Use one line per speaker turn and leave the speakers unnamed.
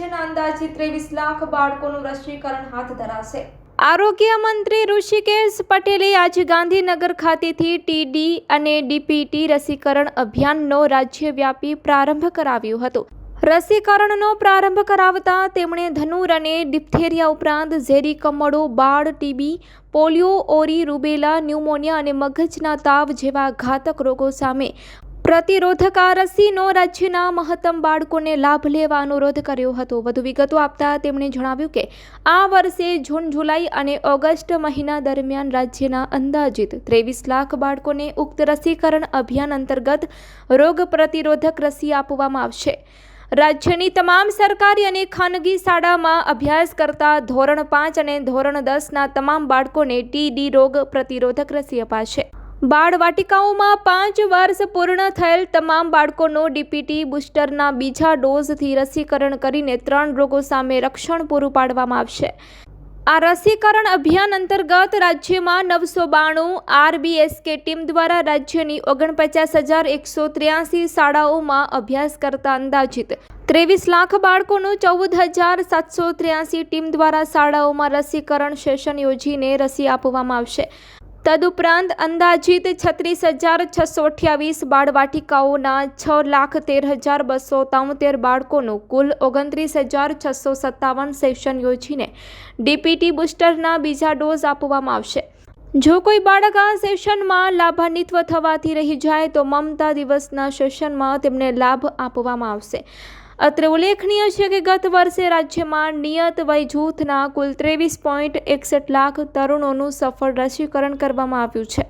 રાજ્યના અંદાજિત 23 લાખ બાળકોનું રસીકરણ હાથ ધરાશે। આરોગ્ય મંત્રી ઋષિકેશ પટેલે આજે ગાંધીનગર ખાતેથી ટીડી અને ડીપીટી રસીકરણ અભિયાનનો રાજ્યવ્યાપી પ્રારંભ કરાવ્યો હતો। રસીકરણનો પ્રારંભ કરાવતા તેમણે ધનુર અને ડિપ્થેરિયા ઉપરાંત ઝેરી કમળો, બાળ, ટીબી, પોલિયો, ઓરી, રૂબેલા, ન્યુમોનિયા અને મગજના તાવ જેવા ઘાતક રોગો સામે પ્રતિરોધક આ રસીનો રાજ્યના મહત્તમ બાળકોને લાભ લેવા અનુરોધ કર્યો હતો। વધુ વિગતો આપતા તેમણે જણાવ્યું કે આ વર્ષે જૂન, જુલાઈ અને ઓગસ્ટ મહિના દરમિયાન રાજ્યના અંદાજિત 23 લાખ બાળકોને ઉક્ત રસીકરણ અભિયાન અંતર્ગત રોગ પ્રતિરોધક રસી આપવામાં આવશે। રાજ્યની તમામ સરકારી અને ખાનગી શાળામાં અભ્યાસ કરતા ધોરણ 5 અને ધોરણ 10ના તમામ બાળકોને ટીડી રોગ પ્રતિરોધક રસી અપાશે। બાળવાટિકાઓમાં 5 વર્ષ પૂર્ણ થયેલ તમામ બાળકોનો ડીપીટી બુસ્ટરના બીજા ડોઝથી રસીકરણ કરીને 3 રોગો સામે રક્ષણ પૂરું પાડવામાં આવશે। આ રસીકરણ અભિયાન અંતર્ગત રાજ્યમાં 992 આરબીએસકે ટીમ દ્વારા રાજ્યની 49,183 શાળાઓમાં અભ્યાસ કરતા અંદાજિત 23 લાખ બાળકોનું 14,783 ટીમ દ્વારા શાળાઓમાં રસીકરણ સેશન યોજીને રસી આપવામાં આવશે। તદુપરાંત અંદાજિત 36,628 બાળવાટિકાઓના 6,13,273 બાળકોનું કુલ 29,657 સેશન યોજીને ડીપીટી બુસ્ટરના બીજા ડોઝ આપવામાં આવશે। જો કોઈ બાળક આ સેશનમાં લાભાન્વિત થવાથી રહી જાય તો મમતા દિવસના સેશનમાં તેમને લાભ આપવામાં આવશે। અત્રે ઉલ્લેખનીય છે કે ગત વર્ષે રાજ્યમાં નિયત વય જૂથના કુલ 23.61 લાખ તરુણોનું સફળ રસીકરણ કરવામાં આવ્યું છે।